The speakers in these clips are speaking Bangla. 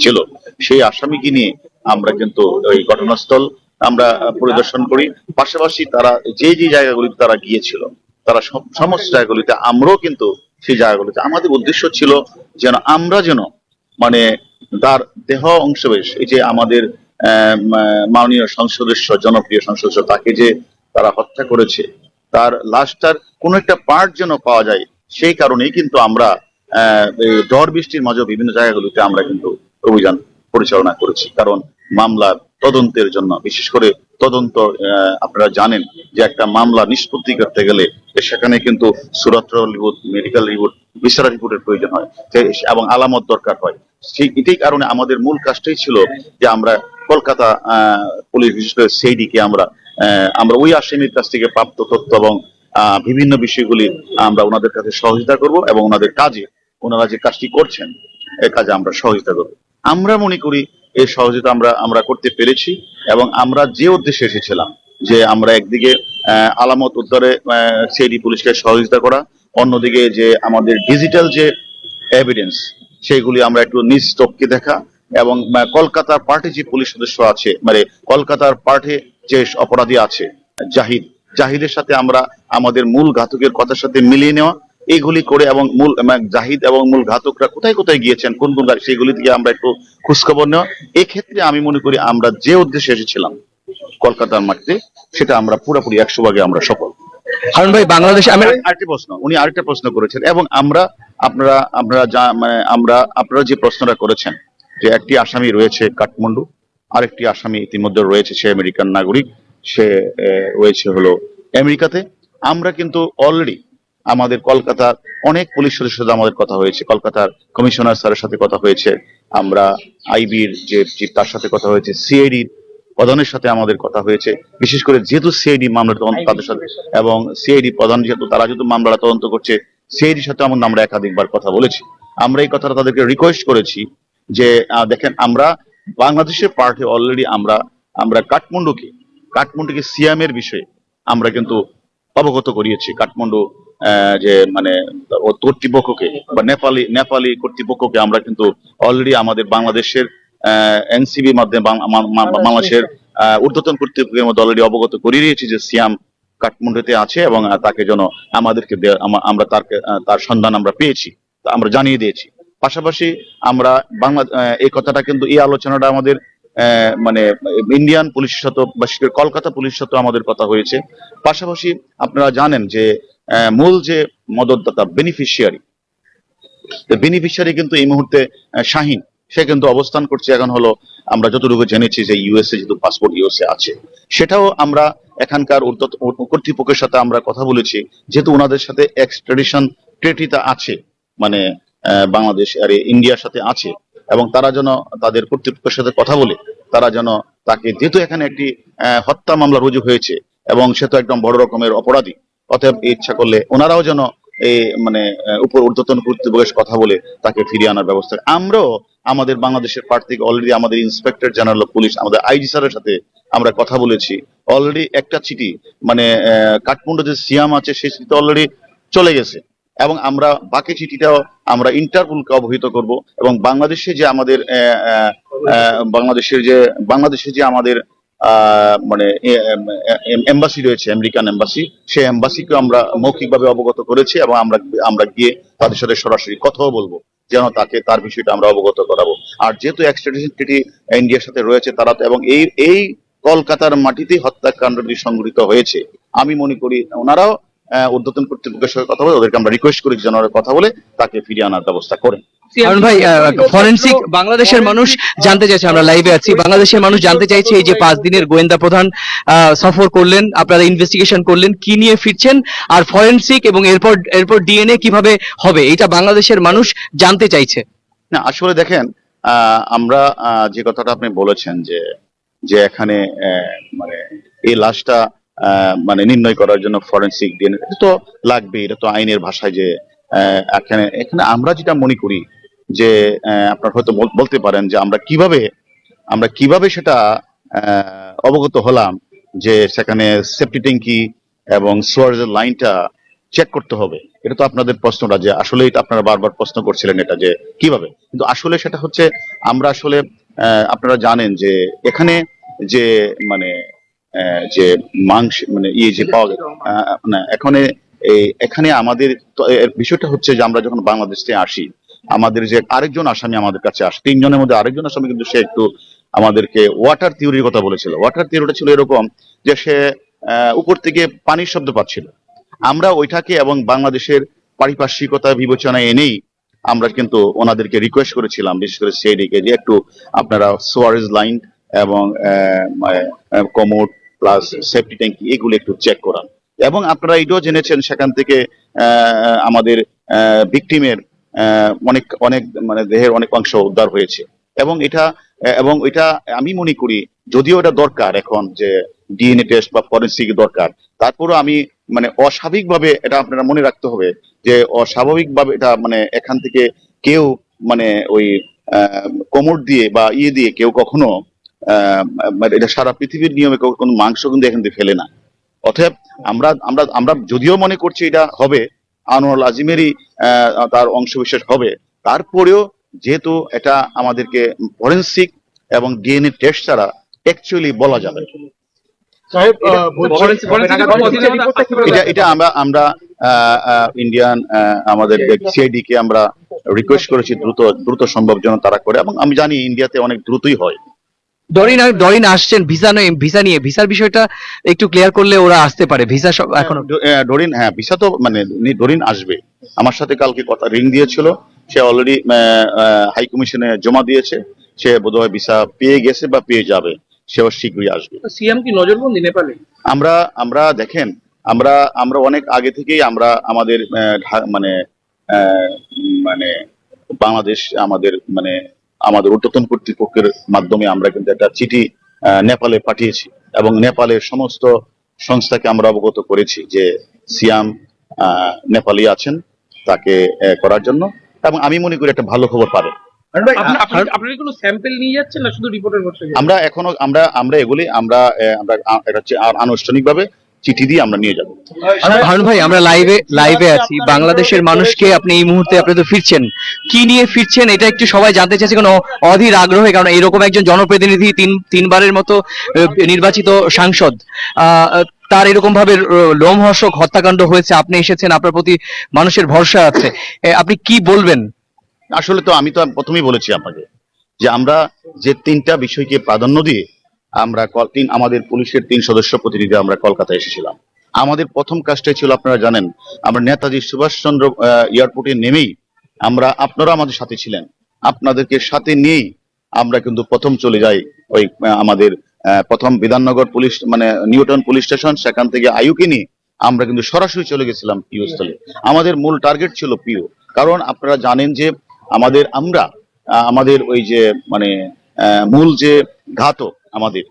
ছিল, সেই আসামিকে নিয়ে আমরা কিন্তু ওই ঘটনাস্থল আমরা পরিদর্শন করি। পাশাপাশি তারা যে যে জায়গাগুলিতে তারা গিয়েছিল, তারা সমস্ত জায়গাগুলিতে আমরাও কিন্তু সেই জায়গাগুলিতে আমাদের উদ্দেশ্য ছিল যেন আমরা যেন মানে তার দেহ অংশবিশেষ, এই যে আমাদের মাননীয় সংসদ সদস্য, জনপ্রিয় সংসদ সদস্য, তাকে যে তারা হত্যা করেছে, তার লাশটার কোনো একটা পার্ট যেন পাওয়া যায়, সেই কারণেই কিন্তু আমরা এই ঝড় বৃষ্টির মাঝে বিভিন্ন জায়গাগুলিতে আমরা কিন্তু অভিযান পরিচালনা করেছি। কারণ মামলার তদন্তের জন্য, বিশেষ করে তদন্ত, আপনারা জানেন যে একটা মামলা নিষ্পত্তি করতে গেলে সেখানে কিন্তু সুরাত রিপোর্ট, মেডিকেল রিপোর্ট, বিচার রিপোর্টের প্রয়োজন হয় এবং আলামত দরকার হয়। সেই এটাই কারণে আমাদের মূল কাজটাই ছিল যে আমরা কলকাতা পুলিশ, বিশেষ করে সিআইডি কে আমরা আমরা ওই আসামির কাছ থেকে প্রাপ্ত তথ্য এবং বিভিন্ন বিষয়গুলি আমরা ওনাদের কাছে সহযোগিতা করব এবং ওনাদের কাজে, ওনারা যে কাজটি করছেন এই কাজে আমরা সহযোগিতা করব। আমরা মনে করি এই সহযোগিতা আমরা আমরা করতে পেরেছি এবং আমরা যে উদ্দেশ্যে এসেছিলাম যে আমরা একদিকে আলামত উদ্ধারে সিআইডি পুলিশকে সহযোগিতা করা, অন্যদিকে যে আমাদের ডিজিটাল যে এভিডেন্স সেইগুলি আমরা একটু নিজ চোখকে দেখা, এবং কলকাতার পার্টি যে পুলিশ সদস্য আছে, মানে কলকাতার পার্টি যে অপরাধী আছে জাহিদ, জাহিদের সাথে আমরা আমাদের মূল ঘাতকের কথার সাথে মিলিয়ে নেওয়া, এইগুলি করে এবং মূল জাহিদ এবং মূল ঘাতকরা কোথায় কোথায় গিয়েছেন, কোন কোন সেগুলি থেকে আমরা একটু খোঁজখবর নেওয়া। এক্ষেত্রে আমি মনে করি আমরা যে উদ্দেশ্যে এসেছিলাম কলকাতার মাটিতে, সেটা আমরা পুরোপুরি 100 ভাগে আমরা সফল। হারুন ভাই, বাংলাদেশে আরেকটি প্রশ্ন, উনি আরেকটা প্রশ্ন করেছেন এবং আমরা আপনারা আপনারা মানে আপনারা যে প্রশ্নটা করেছেন যে একটি আসামি রয়েছে কাঠমান্ডু, আরেকটি আসামি ইতিমধ্যে রয়েছে, সে আমেরিকান নাগরিক, সে রয়েছে হলো আমেরিকাতে। আমরা কিন্তু অলরেডি আমাদের কলকাতার অনেক পুলিশ সদস্যের সাথে আমাদের কথা হয়েছে, কলকাতার কমিশনার স্যারের সাথে কথা হয়েছে, আমরা আইবির যে চিফ তার সাথে কথা হয়েছে, সিআইডির প্রধানের সাথে আমাদের কথা হয়েছে, বিশেষ করে যেহেতু সিআইডি মামলা তদন্ত তাদের সাথে, এবং সিআইডি প্রধান যেহেতু তারা যেহেতু মামলাটা তদন্ত করছে, সিআইডির সাথে আমরা একাধিকবার কথা বলেছি। আমরা এই কথাটা তাদেরকে রিকোয়েস্ট করেছি যে দেখেন, আমরা বাংলাদেশের পার্টি অলরেডি আমরা আমরা কাঠমান্ডুকে সিয়ামের বিষয়ে আমরা কিন্তু অবগত করিয়েছি। কাঠমান্ডু যে মানে কর্তৃপক্ষকে বা নেপালি কর্তৃপক্ষকে আমরা কিন্তু অলরেডি আমাদের বাংলাদেশের এনসিবি মাধ্যমে বাংলাদেশের ঊর্ধ্বতন কর্তৃপক্ষের মধ্যে অলরেডি অবগত করিয়ে দিয়েছি যে সিয়াম কাঠমান্ডুতে আছে এবং তাকে যেন আমাদেরকে আমরা তার সন্ধান আমরা পেয়েছি, আমরা জানিয়ে দিয়েছি। পাশাপাশি আমরা এই কথাটা কিন্তু, এই আলোচনাটা আমাদের মানে ইন্ডিয়ান পুলিশের সাথে, বিশেষ করে কলকাতা পুলিশের সাথে আমাদের কথা হয়েছে। পাশাপাশি আপনারা জানেন যে মূল যে মদতদাতা বেনিফিশিয়ারি কিন্তু এই মুহূর্তে শাহিন, সে কিন্তু অবস্থান করছে এখন হলো, আমরা যতটুকু জেনেছি যে ইউএসএ, যেহেতু পাসপোর্ট ইউএসএ আছে, সেটাও আমরা এখানকার কর্তৃপক্ষের সাথে আমরা কথা বলেছি, যেহেতু ওনাদের সাথে এক্সট্রাডিশন ট্রিটিটা আছে, মানে বাংলাদেশ আর ইন্ডিয়ার সাথে আছে, এবং তারা যেন তাদের কর্তৃপক্ষের সাথে কথা বলে তারা যেন তাকে, যেহেতু এখানে একটি হত্যা মামলা রুজু হয়েছে এবং সে তো একদম বড় রকমের অপরাধী, অতএব ইচ্ছা করলে ওনারাও যেন এই মানে ঊর্ধ্বতন কর্তৃপক্ষের কথা বলে তাকে ফিরিয়ে আনার ব্যবস্থা। আমরাও আমাদের বাংলাদেশের পার্ট থেকে অলরেডি আমাদের ইন্সপেক্টর জেনারেল অফ পুলিশ, আমাদের আইজি স্যারের সাথে আমরা কথা বলেছি। অলরেডি একটা চিঠি, মানে কাঠমান্ডু যে সিয়াম আছে সেই চিঠি অলরেডি চলে গেছে, এবং আমরা বাকি চিঠিটাও আমরা ইন্টারপোলকে অবহিত করব, এবং বাংলাদেশে যে আমাদের বাংলাদেশে যে আমাদের মানে এম্বাসি রয়েছে, আমেরিকান এম্বাসি, সেই এম্বাসিকে আমরা মৌখিকভাবে অবগত করেছি, এবং আমরা গিয়ে তাদের সাথে সরাসরি কথাও বলবো যেন তাকে তার বিষয়টা আমরা অবগত করাবো। আর যেহেতু এক্সট্রাডিশন ট্রিটি ইন্ডিয়ার সাথে রয়েছে, তারা তো, এবং এই কলকাতার মাটিতেই হত্যাকাণ্ডটি সংঘটিত হয়েছে, আমি মনে করি ওনারাও ঊর্ধ্বতন কর্তৃপক্ষের সঙ্গে কথা বলে, ওদেরকে আমরা রিকোয়েস্ট করি যেন কথা বলে তাকে ফিরিয়ে আনার ব্যবস্থা করেন। হারুন ভাই, ফরেনসিক বাংলাদেশের মানুষ জানতে চাইছে, আমরা লাইভে আছি, বাংলাদেশের মানুষ জানতে চাইছে এই যে 5 দিনের গোয়েন্দা প্রধান সফর করলেন, আপনারা ইনভেস্টিগেশন করলেন, কি নিয়ে ফিরছেন, আর ফরেনসিক এবং এরপর ডিএনএ কিভাবে হবে, এটা বাংলাদেশের মানুষ জানতে চাইছে। না, আসলে দেখেন, আমরা যে কথাটা আপনি বলেছেন যে এখানে মানে এই লাশটা মানে নির্ণয় করার জন্য ফরেনসিক ডিএনএ তো লাগবে, এটা তো আইনের ভাষায়, যে এখানে আমরা যেটা মনে করি যে আপনারা হয়তো বলতে পারেন যে আমরা কিভাবে সেটা অবগত হলাম যে সেখানে সেফটি ট্যাঙ্কি এবং সোয়ারেজের লাইনটা চেক করতে হবে। এটা তো আপনাদের প্রশ্নটা, যে আসলে এটা আপনারা বারবার প্রশ্ন করছিলেন এটা যে কিভাবে, কিন্তু আসলে সেটা হচ্ছে আমরা আসলে আপনারা জানেন যে এখানে যে মানে যে মাংস মানে ইয়ে যে পাওয়া গেল, না এখানে এখানে আমাদের এর বিষয়টা হচ্ছে যে আমরা যখন বাংলাদেশ থেকে আসি, আমাদের যে আরেকজন আসামি আমাদের কাছে আসে, তিনজনের মধ্যে আরেকজন আসামি কিন্তু সে একটু আমাদেরকে ওয়াটার থিওরির কথা বলেছিল। ওয়াটার থিওরিটা ছিল এরকম যে সে উপর থেকে পানির শব্দ পাচ্ছিল। আমরা ওইটাকে এবং বাংলাদেশের পারিপার্শ্বিকতা বিবেচনায় এনেই আমরা কিন্তু ওনাদেরকে রিকোয়েস্ট করেছিলাম, বিশেষ করে সিআইডি কে, যে একটু আপনারা সোয়ারেজ লাইন এবং কমোড প্লাস সেফটি ট্যাঙ্কি এগুলো একটু চেক করান। এবং আপনারা এটাও জেনেছেন সেখান থেকে আমাদের ভিকটিমের অনেক অনেক মানে দেহের অনেক অংশ উদ্ধার হয়েছে। এবং এটা আমি মনে করি, যদিও এটা দরকার এখন যে ডিএনএ টেস্ট বা ফরেনসিক দরকার, তারপরও আমি মানে অস্বাভাবিকভাবে এটা আপনারা মনে রাখতে হবে যে অস্বাভাবিকভাবে এটা মানে এখান থেকে কেউ মানে ওই কোমর দিয়ে বা ইয়ে দিয়ে কেউ কখনো মানে এটা সারা পৃথিবীর নিয়মে কোনো মাংস কিন্তু এখান থেকে ফেলে না। অতএব আমরা আমরা আমরা যদিও মনে করছি এটা হবে, আনোয়ার আজিমেরই তার অংশবিশেষ হবে, তারপরেও যেহেতু এটা আমাদেরকে ফরেনসিক এবং ডিএনএ টেস্ট ছাড়া অ্যাকচুয়ালি বলা যাবে না। সাহেব এটা আমরা আমরা ইন্ডিয়ান আমাদের সিআইডি কে আমরা রিকোয়েস্ট করেছি দ্রুত সম্ভব যেন তারা করে, এবং আমি জানি ইন্ডিয়াতে অনেক দ্রুতই হয়। ডরিন আসছেন ভিসা নিয়ে ভিসার বিষয়টা একটু ক্লিয়ার করলে ওরা আসতে পারে। ভিসা সব এখনো ডরিন, হ্যাঁ ভিসা তো মানে ডরিন আসবে। আমার সাথে কালকে কথা রিং দিয়েছিল, সে অলরেডি হাই কমিশনে জমা দিয়েছে, সে বোধহয় ভিসা পেয়ে গেছে বা পেয়ে যাবে, সেও শীঘ্রই আসবে। সিএম কি নজরবন্দি নেপালে? আমরা আমরা দেখেন আমরা আমরা অনেক আগে থেকেই আমরা আমাদের মানে মানে বাংলাদেশ আমাদের মানে আমাদের ঊর্ধ্বতন কর্তৃপক্ষের মাধ্যমে আমরা কিন্তু একটা চিঠি নেপালে পাঠিয়েছি, এবং নেপালের সমস্ত সংস্থাকে আমরা অবগত করেছি যে সিয়াম নেপালি আছেন, তাকে করার জন্য। এবং আমি মনে করি একটা ভালো খবর পাবে। আপনারা কি কোনো স্যাম্পল নিয়ে যাচ্ছেন না শুধু রিপোর্টের করতে? আমরা এখনো আমরা এগুলি আমরা এটা হচ্ছে আনুষ্ঠানিকভাবে চিঠি দিয়ে আমরা নিয়ে যাব। হারুন ভাই, আমরা লাইভে আছি। বাংলাদেশের মানুষকে আপনি এই মুহূর্তে আপনি তো ফিরছেন, কি নিয়ে ফিরছেন এটা একটু সবাই জানতে চাইছে, কোনো অধীর আগ্রহে, কারণ এরকম একজন জনপ্রতিনিধি তিনবারের মতো নির্বাচিত সাংসদ, তার এরকম ভাবে লোমহর্ষক হত্যাকাণ্ড হয়েছে, আপনি এসেছেন, আপনার প্রতি মানুষের ভরসা আছে, আপনি কি বলবেন? আসলে তো আমি তো প্রথমেই বলেছি আপনাকে যে আমরা যে তিনটা বিষয়কে প্রাধান্য দিয়ে আমরা আমাদের পুলিশের 3 সদস্য প্রতিনিধি আমরা কলকাতায় এসেছিলাম। আমাদের প্রথম কাজটাই ছিল, আপনারা জানেন, আমরা নেতাজি সুভাষচন্দ্র এয়ারপোর্টে নেমেই আপনারা আমাদের সাথে ছিলেন, আপনাদেরকে সাথে নিয়েই আমরা কিন্তু প্রথম চলে যাই ওই আমাদের প্রথম বিধাননগর পুলিশ মানে নিউটন পুলিশ স্টেশন, সেখান থেকে আইউকে নিয়ে আমরা কিন্তু সরাসরি চলে গেছিলাম পিও স্থলে। আমাদের মূল টার্গেট ছিল পিও, কারণ আপনারা জানেন যে আমাদের ওই যে মানে মূল যে ঘাতক, আমাদের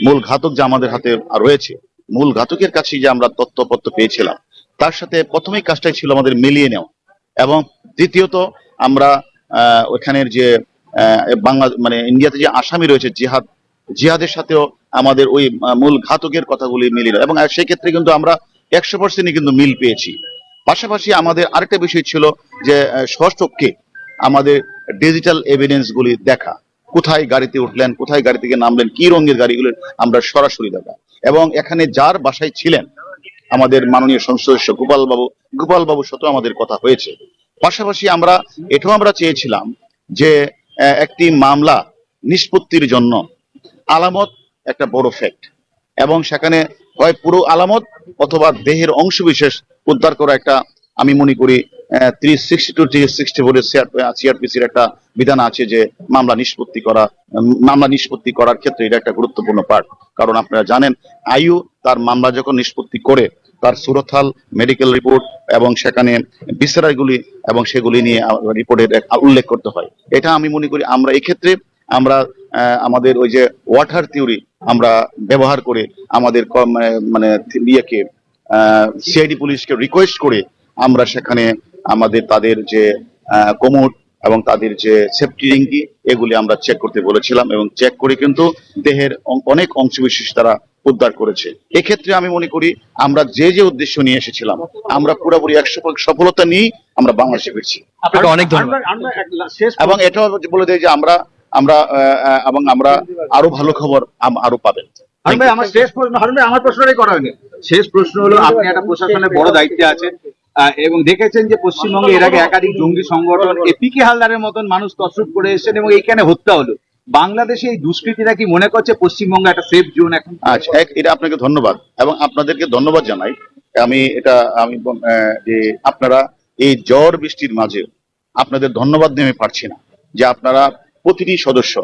মূল ঘাতক যে আমাদের হাতে রয়েছে, মূল ঘাতকের কাছে যে আমরা তথ্যপত্র পেয়েছিলাম, তার সাথে প্রথমেই কাজটাই ছিল আমাদের মিলিয়ে নেওয়া। এবং দ্বিতীয়ত আমরা ওখানের যে বাংলা মানে ইন্ডিয়াতে যে আসামি রয়েছে জিহাদের সাথেও আমাদের ওই মূল ঘাতকের কথাগুলি মিলিয়ে, এবং সেই ক্ষেত্রে কিন্তু আমরা 100% কিন্তু মিল পেয়েছি। পাশাপাশি আমাদের আরেকটা বিষয় ছিল যে সচক্ষে আমাদের ডিজিটাল এভিডেন্স গুলি দেখা, কোথায় গাড়িতে উঠলেন, কোথায় গাড়ি থেকে নামলেন, কি রঙের গাড়িগুলো আমরা সরাসরি দেখা। এবং এখানে যার বাসায় ছিলেন আমাদের মাননীয় সংসদ সদস্য গোপাল বাবুর সাথে আমাদের কথা হয়েছে। পাশাপাশি এটাও আমরা চেয়েছিলাম যে একটি মামলা নিষ্পত্তির জন্য আলামত একটা বড় ফ্যাক্ট, এবং সেখানে হয় পুরো আলামত অথবা দেহের অংশবিশেষ উদ্ধার করা একটা, আমি মনে করি 360 to 360 বলে সিআরপিসির একটা বিধান আছে যে মামলা নিষ্পত্তি করার ক্ষেত্রে এটা একটা গুরুত্বপূর্ণ পার্ট। কারণ আপনারা জানেন আইইউ তার মামলা যখন নিষ্পত্তি করে, তার সুরতহাল মেডিকেল রিপোর্ট এবং সেখানে বিচারগুলি এবং সেগুলি নিয়ে রিপোর্টের উল্লেখ করতে হয়। এটা আমি মনে করি আমরা এক্ষেত্রে আমাদের ওই যে ওয়াটার থিওরি আমরা ব্যবহার করে আমাদের মানে ইয়েকে সিআইডি পুলিশকে রিকোয়েস্ট করে আমরা সেখানে তাদের যে কোমর এবং তাদের যে সেফটি রিঙ্কি এগুলি আমরা চেক করতে বলেছিলাম, এবং চেক করে কিন্তু দেহের অনেক অংশবিশেষ তারা উদ্ধার করেছে। এক্ষেত্রে আমি মনে করি আমরা যে যে উদ্দেশ্য নিয়ে এসেছিলাম আমরা পুরোপুরি 100% সফলতা নিয়ে আমরা বাংলাদেশে ফিরছি। আপনাকে অনেক ধন্যবাদ। এবং এটাও বলে দেয় যে আমরা আমরা এবং আমরা আরো ভালো খবর আরো পাবেন। হারুন ভাই, আমার শেষ প্রশ্ন, হারুন ভাই আমার প্রশ্নটাই করা হয়নি। শেষ প্রশ্ন হলো, আপনি একটা প্রশাসনের বড় দায়িত্বে আছেন এবং দেখেছেন যে পশ্চিমবঙ্গে এর আগে একাধিক জঙ্গি সংগঠন এপিকে হালদারের মতন মানুষ তসরুপ করে এসেছেন এবং এইখানে হত্যা হলো। বাংলাদেশে এই দুষ্কৃতীরা কি মনে করছে পশ্চিমবঙ্গ একটা সেফ জোন এখন? আচ্ছা, এটা আপনাকে ধন্যবাদ এবং আপনাদেরকে ধন্যবাদ জানাই। আমি যে আপনারা এই ঝড় বৃষ্টির মাঝে আপনাদের ধন্যবাদ দিয়ে আমি পারছি না যে আপনারা প্রতিটি সদস্য,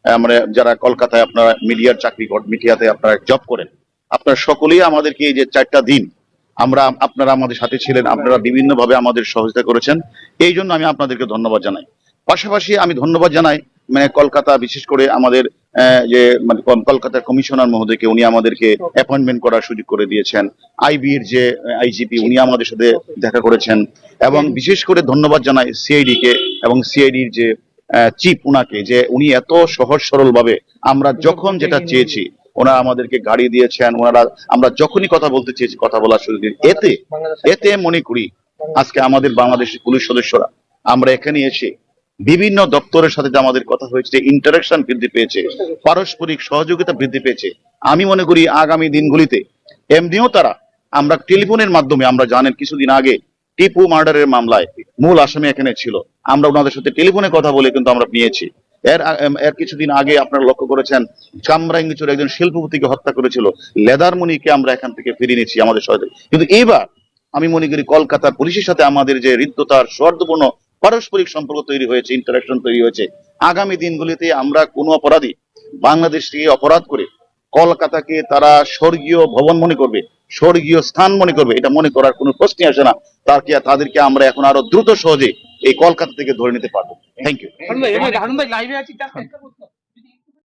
আমরা যারা কলকাতায় আপনারা মিডিয়ার মিডিয়াতে আপনারা জব করেন, আপনারা সকলেই আমাদেরকে এই যে 4টা দিন আপনারা আমাদের সাথে ছিলেন, আপনারা বিভিন্ন ভাবে আমাদের সহযোগিতা করেছেন, এই জন্য আমি আপনাদেরকে ধন্যবাদ জানাই। পাশাপাশি আমি ধন্যবাদ জানাই কলকাতা, বিশেষ করে আমাদের যে কলকাতার কমিশনার মহোদয়কে, উনি আমাদেরকে অ্যাপয়েন্টমেন্ট করার সুযোগ করে দিয়েছেন। আইবির যে আইজিপি উনি আমাদের সাথে দেখা করেছেন, এবং বিশেষ করে ধন্যবাদ জানাই সিআইডি কে এবং সিআইডির যে চিফ উনাকে, যে উনি এত সহজ সরল ভাবে আমরা যখন যেটা চেয়েছি ওনারা আমাদেরকে গাড়ি দিয়েছেন, ওনারা আমরা যখনই কথা বলতে চেয়েছি কথা বলার সুযোগ দিন। এতে মনে করি আজকে আমাদের বাংলাদেশের পুলিশ সদস্যরা আমরা এখানে এসে বিভিন্ন দপ্তরের সাথে যে আমাদের কথা হয়েছে, ইন্টারাকশন বৃদ্ধি পেয়েছে, পারস্পরিক সহযোগিতা বৃদ্ধি পেয়েছে। আমি মনে করি আগামী দিনগুলিতে এমনিও তারা আমরা টেলিফোনের মাধ্যমে, আমরা জানেন কিছুদিন আগে টিপু মার্ডারের মামলায় মূল আসামি এখানে ছিল, আমরা ওনাদের সাথে টেলিফোনে কথা বলে কিন্তু আমরা নিয়েছি। এর কিছুদিন আগে আপনারা লক্ষ্য করেছেন কামরাঙ্গীচুর একজন শিল্পপতিকে হত্যা করেছিল, লেদারমণিকে আমরা এখান থেকে ফিরিয়ে নিয়েছি আমাদের সহায়তা। কিন্তু এইবার আমি মনে করি কলকাতার পুলিশের সাথে আমাদের যে হৃদ্যতার সৌহার্দ্যপূর্ণ পারস্পরিক সম্পর্ক তৈরি হয়েছে, ইন্টারাকশন তৈরি হয়েছে, আগামী দিনগুলিতে আমরা কোনো অপরাধী বাংলাদেশ থেকে অপরাধ করে কলকাতাকে তারা স্বর্গীয় ভবন মনে করবে, স্বর্গীয় স্থান মনে করবে, এটা মনে করার কোনো প্রশ্নই আসে না। তাদেরকে আমরা এখন আরো দ্রুত সহজে এই কলকাতা থেকে ধরে নিতে পারবো। Thank you. হারুন ভাই লাইভে আছি, just একটা প্রশ্ন।